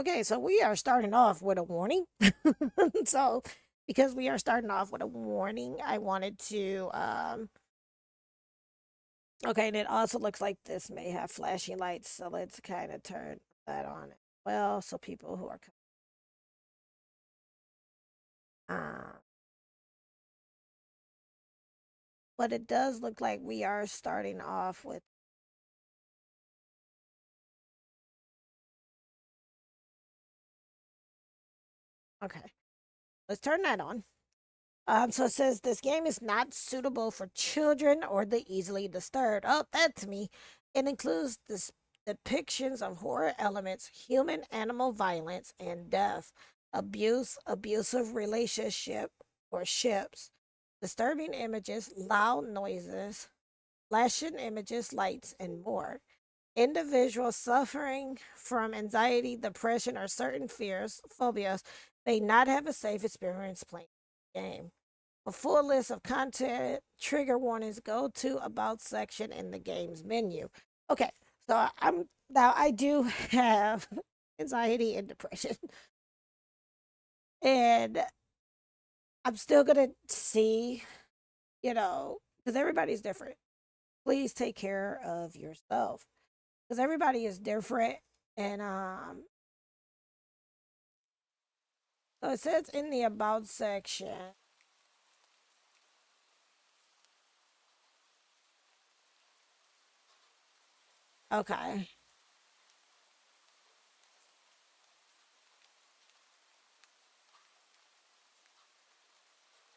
Okay, so we are starting off with a warning. So, because we are starting off with a warning, I wanted to. Okay, and it also looks like this may have flashing lights, so let's kind of turn that on as well, so people who are. Uh, but it does look like we are starting off with. Okay, let's turn that on. So it says this game is not suitable for children or the easily disturbed. Oh, that's me. It includes this depictions of horror elements, human animal violence, and death, abuse, abusive relationship or ships, disturbing images, loud noises, flashing images, lights, and more. Individuals suffering from anxiety, depression, or certain fears, phobias, may not have a safe experience playing the game. A full list of content trigger warnings go to About section in the game's menu. Okay, so I do have anxiety and depression, and I'm still gonna see, because everybody's different. Please take care of yourself because everybody is different, and so it says in the About section. Okay.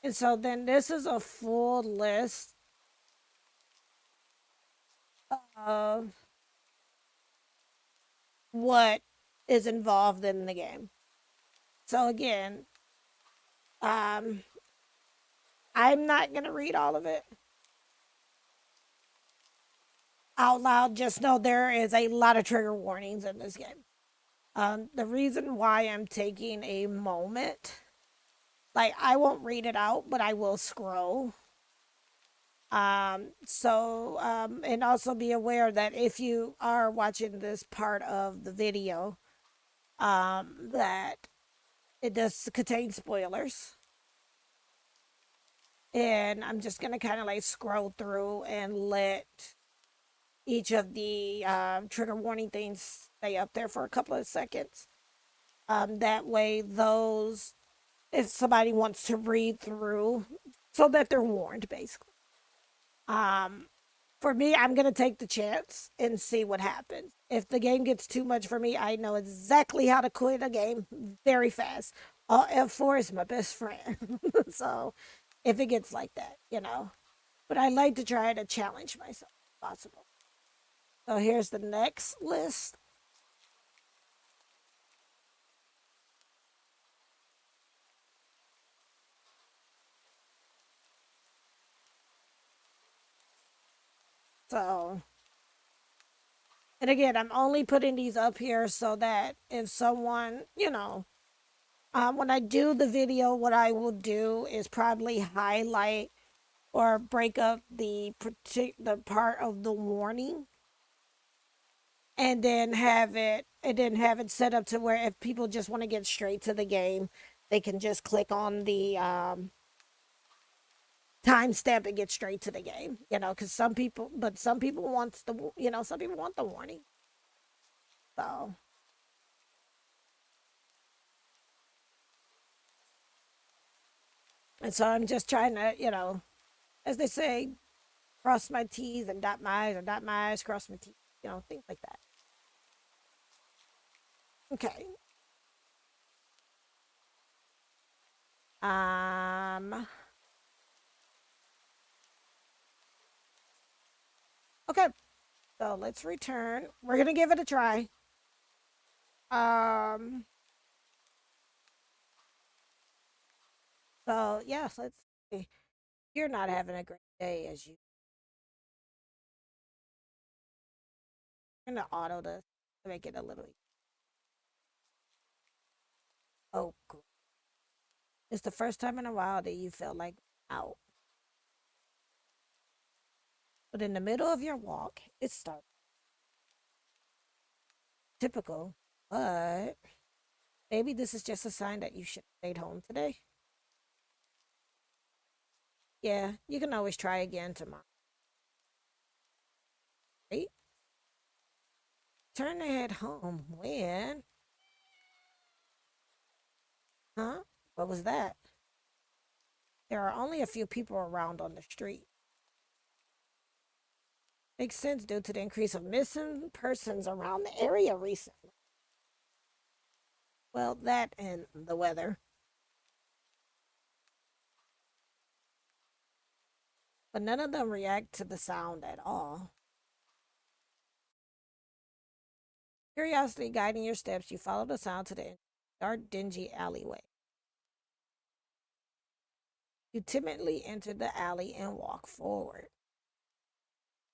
And so then this is a full list of what is involved in the game. So again, um, I'm not gonna read all of it out loud. Just know there is a lot of trigger warnings in this game. The reason why I'm taking a moment, like I won't read it out, but I will scroll. And also be aware that if you are watching this part of the video, that it does contain spoilers. And I'm just gonna kind of like scroll through and let each of the trigger warning things stay up there for a couple of seconds. That way, those, if somebody wants to read through, so that they're warned, basically. Um, for me, I'm gonna take the chance and see what happens. If the game gets too much for me, I know exactly how to quit a game very fast. F4 is my best friend, so if it gets like that. But I like to try to challenge myself if possible. So here's the next list. So, and again, I'm only putting these up here so that if someone, when I do the video, what I will do is probably highlight or break up the part of the warning, and then have it set up to where if people just want to get straight to the game, they can just click on the timestamp and get straight to the game. Because some people some people want the warning. So, and so I'm just trying to, as they say, cross my T's and dot my I's, or dot my I's, cross my T's, things like that. Okay. Um. Okay. So let's return. We're gonna give it a try. Um. So yes, let's see. You're not having a great day as you. I'm gonna auto this to make it a little. Oh, it's the first time in a while that you felt like out. But in the middle of your walk, it starts typical, but Maybe this is just a sign that you should have stayed home today. Yeah, you can always try again tomorrow. Right? Turn to head home. When? Huh? What was that? There are only a few people around on the street. Makes sense due to the increase of missing persons around the area recently. Well, that and the weather. But none of them react to the sound at all. Curiosity guiding your steps, you follow the sound to the dark, dingy alleyway. You timidly enter the alley and walk forward.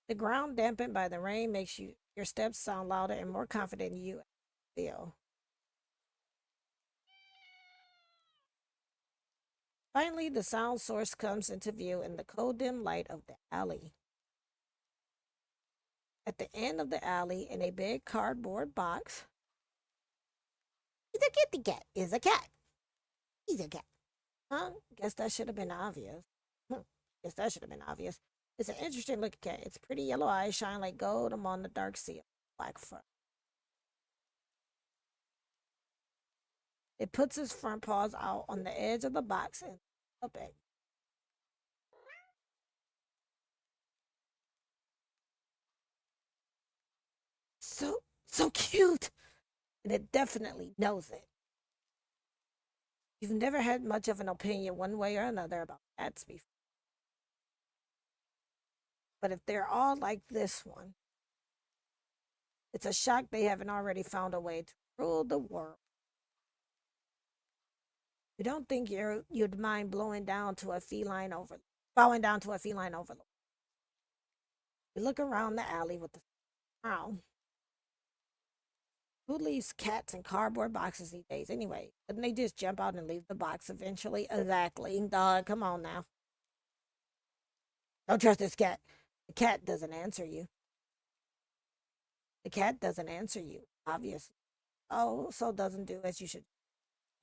The ground dampened by the rain makes your steps sound louder and more confident you feel. Finally, the sound source comes into view in the cold dim light of the alley. At the end of the alley, in a big cardboard box, is a kitty cat. Is a cat. He's a cat. Huh? Guess that should have been obvious. Guess that should have been obvious. It's an interesting looking cat. Its pretty yellow eyes shine like gold among the dark sea of black fur. It puts its front paws out on the edge of the box and up at you. So cute. And it definitely knows it. You've never had much of an opinion one way or another about cats before. But if they're all like this one, it's a shock they haven't already found a way to rule the world. You don't think you'd mind bowing down to a feline overlord. You look around the alley with the frown. Who leaves cats in cardboard boxes these days anyway? Couldn't they just jump out and leave the box eventually? Exactly. Dog, come on now. Don't trust this cat. The cat doesn't answer you. The cat doesn't answer you, obviously. Oh, so doesn't do as you should.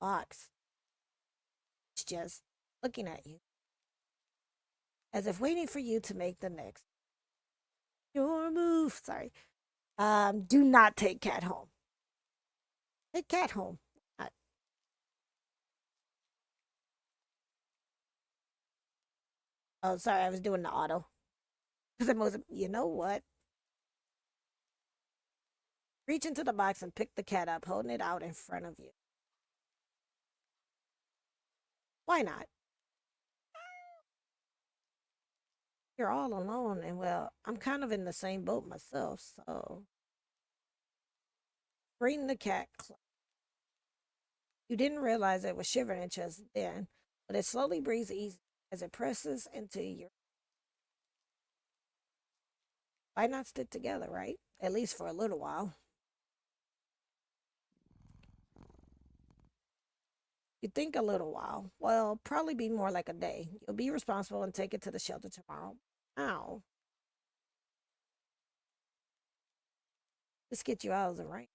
Box. It's just looking at you, as if waiting for you to make the next your move. Sorry. Do not take cat home. Take cat home. Uh, oh, sorry, I was doing the auto. Because I was, you know what? Reach into the box and pick the cat up, holding it out in front of you. Why not? You're all alone, and well, I'm kind of in the same boat myself, so. Bring the cat close. You didn't realize it was shivering just then, but it slowly breathes easy as it presses into your. Why not stick together, right? At least for a little while. You think a little while. Well, probably be more like a day. You'll be responsible and take it to the shelter tomorrow. Ow. Just get you out of the rain.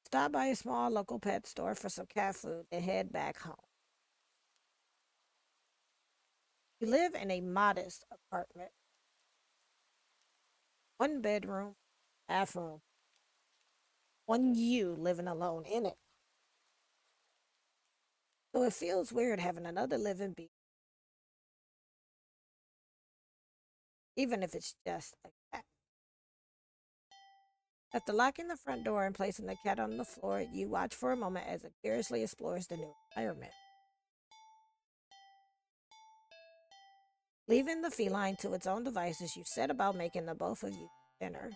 Stop by a small local pet store for some cat food and head back home. You live in a modest apartment, one bedroom, bathroom, one you living alone in it. So it feels weird having another living being, even if it's just a cat. After locking the front door and placing the cat on the floor, you watch for a moment as it curiously explores the new environment. Leaving the feline to its own devices, you set about making the both of you dinner.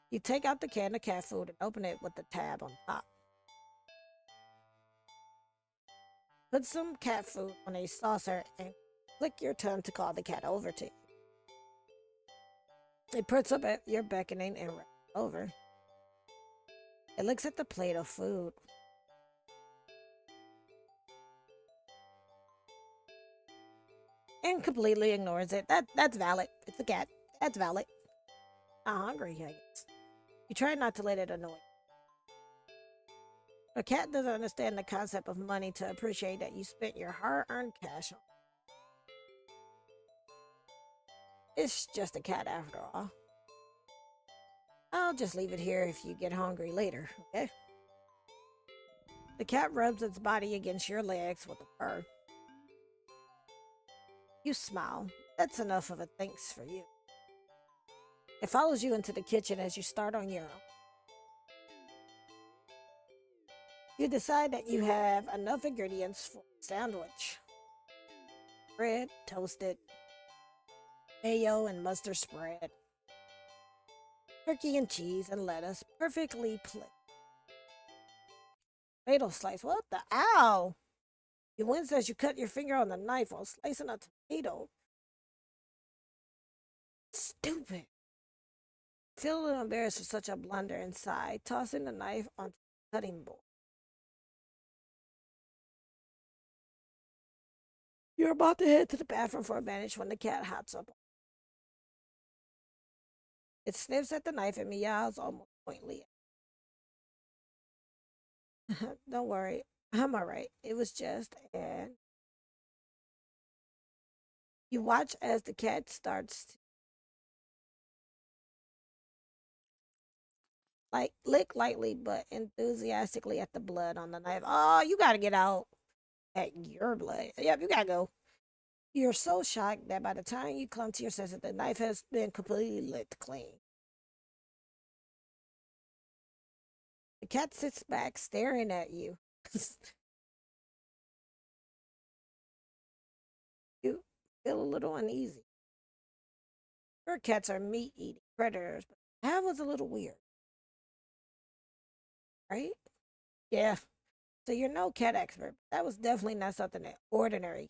You take out the can of cat food and open it with the tab on top. Put some cat food on a saucer and click your tongue to call the cat over to you. It puts up at your beckoning and runs over. It looks at the plate of food. and completely ignores it. That's valid. It's a cat. That's valid. Not hungry, I guess. You try not to let it annoy you. A cat doesn't understand the concept of money to appreciate that you spent your hard-earned cash on. It's just a cat after all. I'll just leave it here if you get hungry later, okay? The cat rubs its body against your legs with a purr. You smile. That's enough of a thanks for you. It follows you into the kitchen as you start on your own. You decide that you have enough ingredients for a sandwich. Bread, toasted, mayo and mustard spread, turkey and cheese and lettuce, perfectly placed. Tomato slice. What the? Ow! You wince as you cut your finger on the knife while slicing a tomato. Stupid. Feel a little embarrassed for such a blunder inside, tossing the knife onto the cutting board. You're about to head to the bathroom for a bandage when the cat hops up. It sniffs at the knife and meows almost pointedly. Don't worry, I'm alright. It was just, and you watch as the cat starts to lick lightly but enthusiastically at the blood on the knife. Oh, you gotta get out at your blood. Yep, you gotta go. You're so shocked that by the time you come to your senses, the knife has been completely licked clean. The cat sits back, staring at you. You feel a little uneasy. Your cats are meat eating predators, but that was a little weird, right? Yeah. So you're no cat expert. But that was definitely not something that ordinary,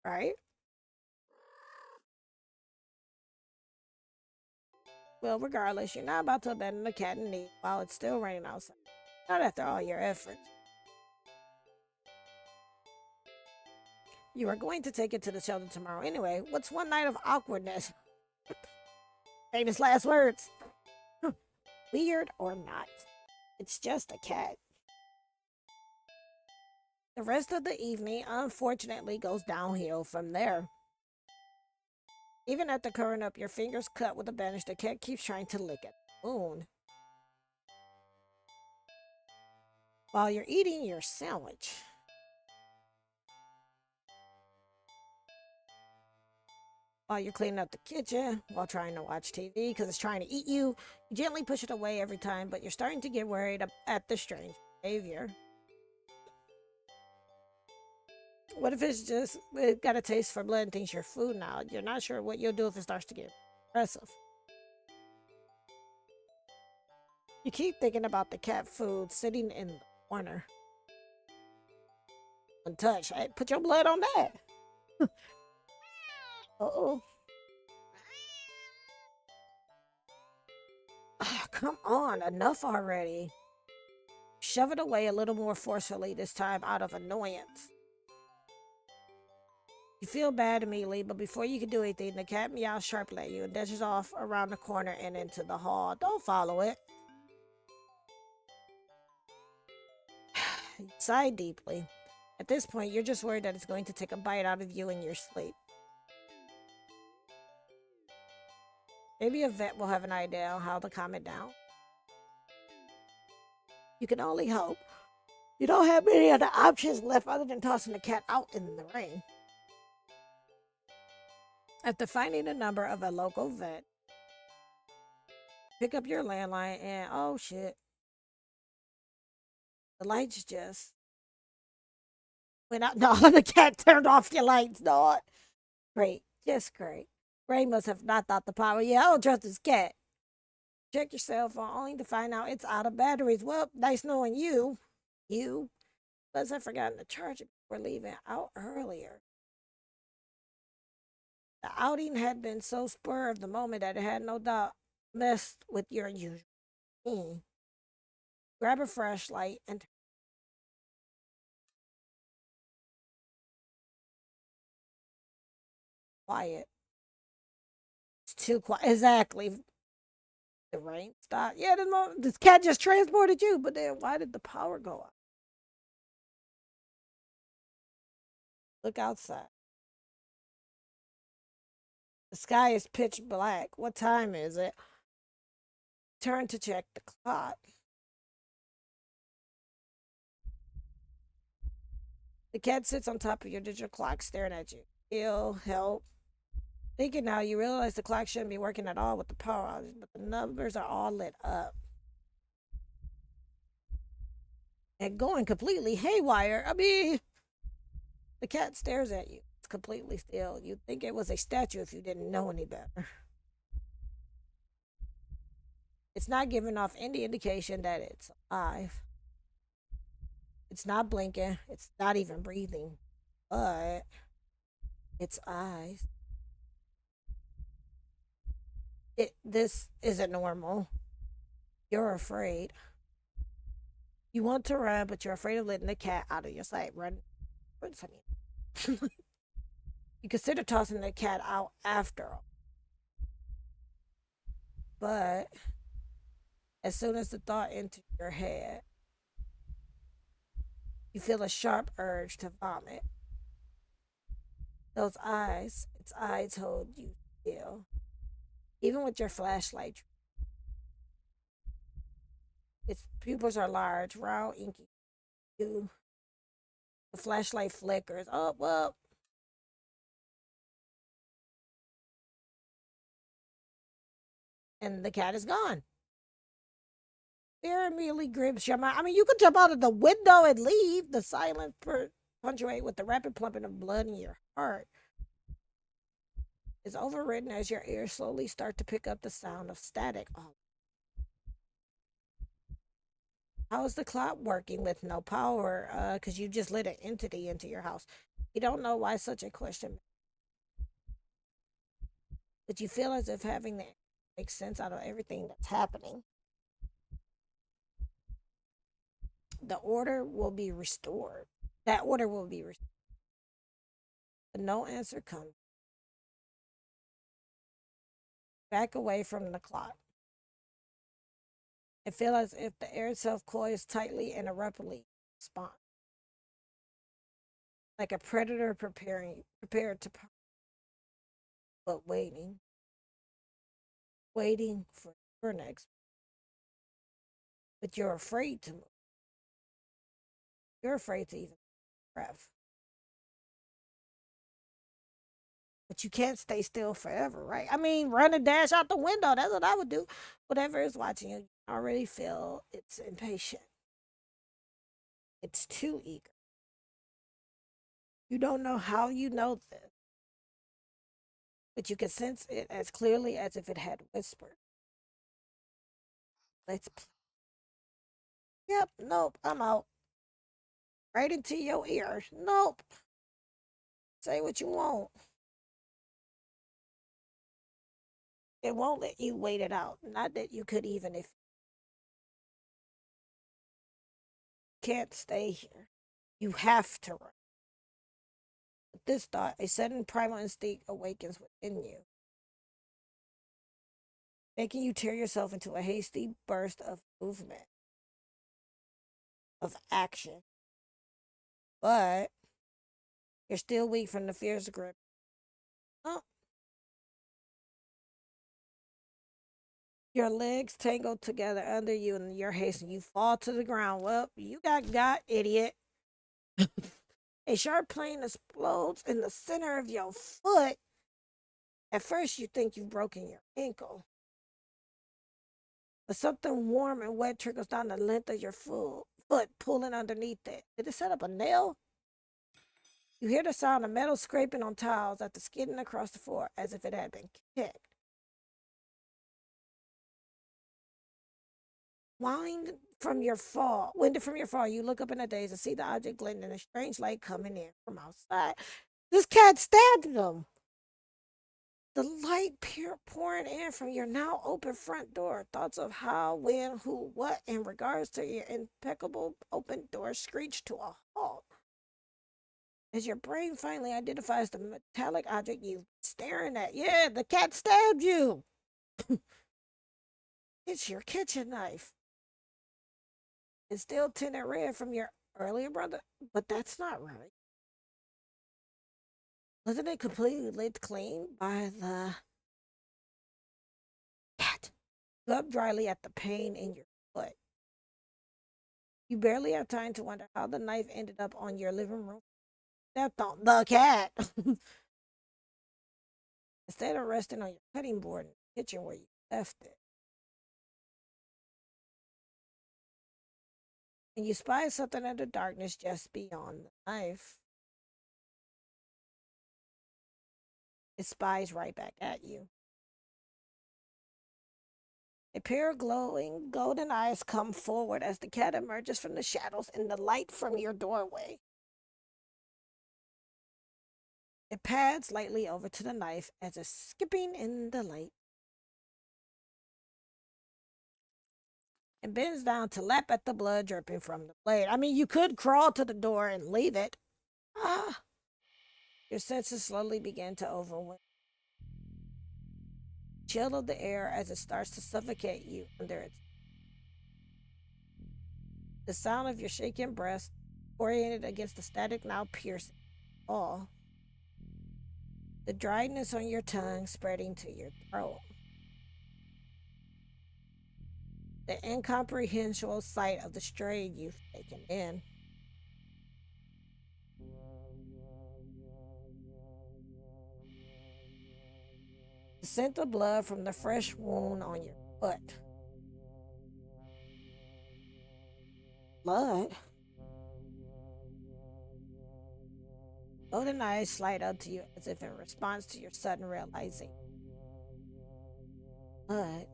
right? Well, regardless, you're not about to abandon the cat in need while it's still raining outside. Not after all your efforts. You are going to take it to the shelter tomorrow anyway. What's one night of awkwardness? Famous last words. Weird or not, it's just a cat. The rest of the evening, unfortunately, goes downhill from there. Even after covering up your fingers cut with a bandage, the cat keeps trying to lick at the wound. While you're eating your sandwich, while you're cleaning up the kitchen, while trying to watch TV because it's trying to eat you, you gently push it away every time, but you're starting to get worried at the strange behavior. What if it's just it got a taste for blood and thinks you're food now? You're not sure what you'll do if it starts to get aggressive. You keep thinking about the cat food sitting in the corner, untouched. Hey, put your blood on that. Uh-oh. Ah, come on, enough already. Shove it away a little more forcefully this time out of annoyance. You feel bad immediately, but before you can do anything, the cat meows sharply at you and dashes off around the corner and into the hall. Don't follow it. You sigh deeply. At this point, you're just worried that it's going to take a bite out of you in your sleep. Maybe a vet will have an idea on how to calm it down. You can only hope. You don't have many other options left other than tossing the cat out in the rain. After finding the number of a local vet, pick up your landline and oh shit, the lights just went out. No, the cat turned off your lights, dog. Great, just great. Ray must have knocked out the power. Yeah, I don't trust this cat. Check your cell phone only to find out it's out of batteries. Well, nice knowing you. You. Plus, I forgot to charge it before leaving out earlier. The outing had been so spur of the moment that it had no doubt messed with your usual routine. Grab a flashlight and quiet. It's too quiet. Exactly. The rain stopped. Yeah, this cat just transported you, but then why did the power go out? Look outside. The sky is pitch black. What time is it? Turn to check the clock. The cat sits on top of your digital clock, staring at you. Ill, help. Thinking now, you realize the clock shouldn't be working at all with the power outage, but the numbers are all lit up and going completely haywire. I mean, the cat stares at you. It's completely still. You'd think it was a statue if you didn't know any better. It's not giving off any indication that it's alive. It's not blinking. It's not even breathing. But its eyes. This isn't normal. You're afraid. You want to run, but you're afraid of letting the cat out of your sight. Run. You consider tossing the cat out after all. But as soon as the thought enters your head, you feel a sharp urge to vomit. Those eyes, its eyes hold you still. Even with your flashlight, its pupils are large, round, inky. The flashlight flickers. Oh, well. And the cat is gone. Fear immediately grips your mind. I mean, you could jump out of the window and leave. The silence punctuate with the rapid pumping of blood in your heart is overridden as your ears slowly start to pick up the sound of static. Oh. How is the clock working with no power? Because you just let an entity into your house. You don't know why such a question, but you feel as if having to make sense out of everything that's happening. The order will be restored. That order will be restored. But no answer comes. Back away from the clock. I feel as if the air itself coils tightly and abruptly responds. Like a predator prepared to pounce, but waiting for your next. But you're afraid to move. You're afraid to even breath. But you can't stay still forever, right? I mean, run and dash out the window. That's what I would do. Whatever is watching you, I already feel it's impatient. It's too eager. You don't know how you know this, but you can sense it as clearly as if it had whispered. Let's play. Yep, nope, I'm out. Right into your ear. Nope. Say what you want. It won't let you wait it out. Not that you could even if you can't stay here. You have to run. With this thought, a sudden primal instinct awakens within you, making you tear yourself into a hasty burst of movement, of action. But you're still weak from the fierce grip. Oh, your legs tangled together under you in your haste and you fall to the ground. Well, you got, idiot. A sharp pain explodes in the center of your foot. At first, you think you've broken your ankle, but something warm and wet trickles down the length of your foot, pulling underneath it. Did it set up a nail? You hear the sound of metal scraping on tiles after skidding across the floor as if it had been kicked. Winded from your fall, you look up in a daze and see the object glinting in a strange light coming in from outside. This cat stabbed them. The light pouring in from your now open front door. Thoughts of how, when, who, what in regards to your impeccable open door screech to a halt. As your brain finally identifies the metallic object you've been staring at. Yeah, the cat stabbed you. It's your kitchen knife. It's still tinted red from your earlier brother, but that's not right. Wasn't it completely lit clean by the cat? You up dryly at the pain in your foot. You barely have time to wonder how the knife ended up on your living room. Stepped on the cat. Instead of resting on your cutting board in the kitchen where you left it. And you spy something in the darkness just beyond the knife. It spies right back at you. A pair of glowing golden eyes come forward as the cat emerges from the shadows in the light from your doorway. It pads lightly over to the knife as it's skipping in the light and bends down to lap at the blood dripping from the blade. I mean, you could crawl to the door and leave it. Ah! Your senses slowly begin to overwhelm. Chill of the air as it starts to suffocate you under its. The sound of your shaking breath, oriented against the static now piercing all. The dryness on your tongue spreading to your throat. The incomprehensible sight of the strain you've taken in. The scent of blood from the fresh wound on your foot. Blood? Golden eyes slide up to you as if in response to your sudden realizing. Blood.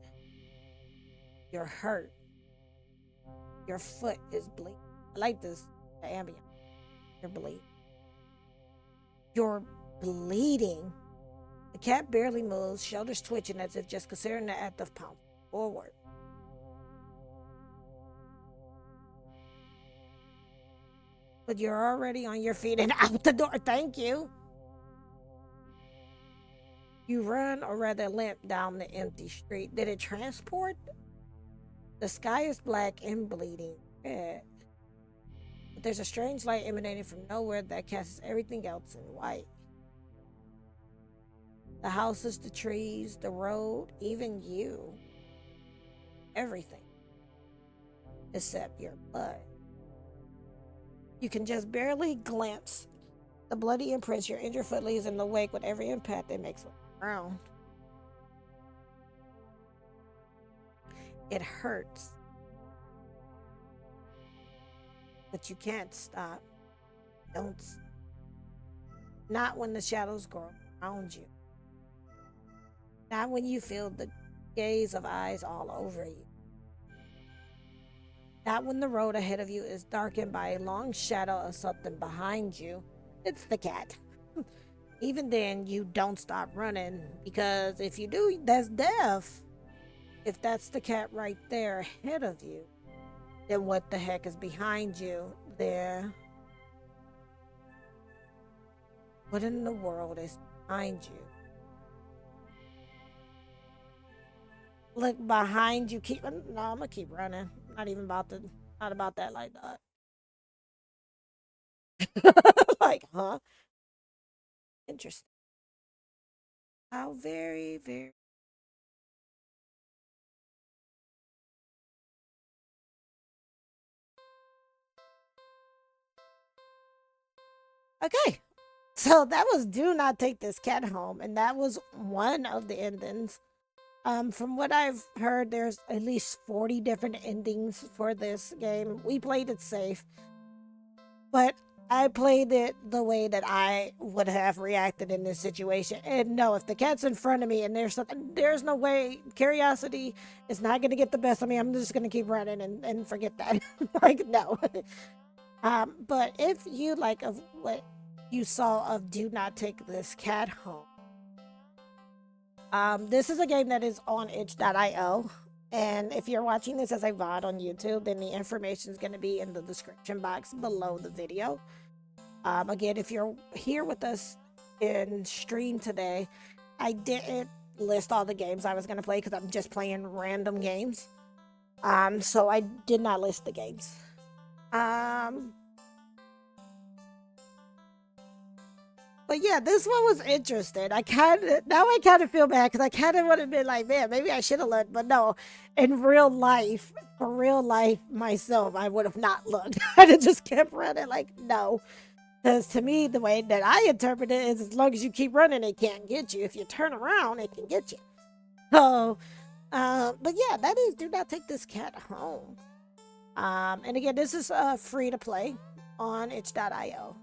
You're hurt. Your foot is bleeding. I like this, the ambient. You're bleeding. You're bleeding. The cat barely moves, shoulders twitching as if just considering the act of pouncing forward. But you're already on your feet and out the door. Thank you. You run, or rather limp, down the empty street. Did it transport? The sky is black and bleeding red. But there's a strange light emanating from nowhere that casts everything else in white. The houses, the trees, the road, even you. Everything. Except your blood. You can just barely glimpse the bloody imprints your injured foot leaves in the wake with every impact it makes on the ground. It hurts. But you can't stop. Don't. Not when the shadows grow around you. Not when you feel the gaze of eyes all over you. Not when the road ahead of you is darkened by a long shadow of something behind you. It's the cat. Even then, you don't stop running, because if you do, that's death. If that's the cat right there ahead of you, then what the heck is behind you there? What in the world is behind you? Look behind you. No, I'm gonna keep running. Not about that like that. Like, huh? Interesting. How very, very. Okay. So that was Do Not Take This Cat Home, and that was one of the endings. From what I've heard, there's at least 40 different endings for this game. We played it safe, but I played it the way that I would have reacted in this situation. And no, if the cat's in front of me and there's no way, curiosity is not going to get the best of me. I'm just going to keep running and forget that. Like, no. But if you like of what you saw of Do Not Take This Cat Home, this is a game that is on itch.io. And if you're watching this as a VOD on YouTube, then the information is going to be in the description box below the video. Again, if you're here with us in stream today, I didn't list all the games I was going to play because I'm just playing random games. So I did not list the games. But yeah, this one was interesting. I kind of feel bad because I kind of would have been like, man, maybe I should have looked. But no, in real life, for real life myself, I would have not looked. I'd have just kept running. Like, no. Because to me, the way that I interpret it is as long as you keep running, it can't get you. If you turn around, it can get you. So, but yeah, that is do not take this cat home. And again, this is free to play on itch.io.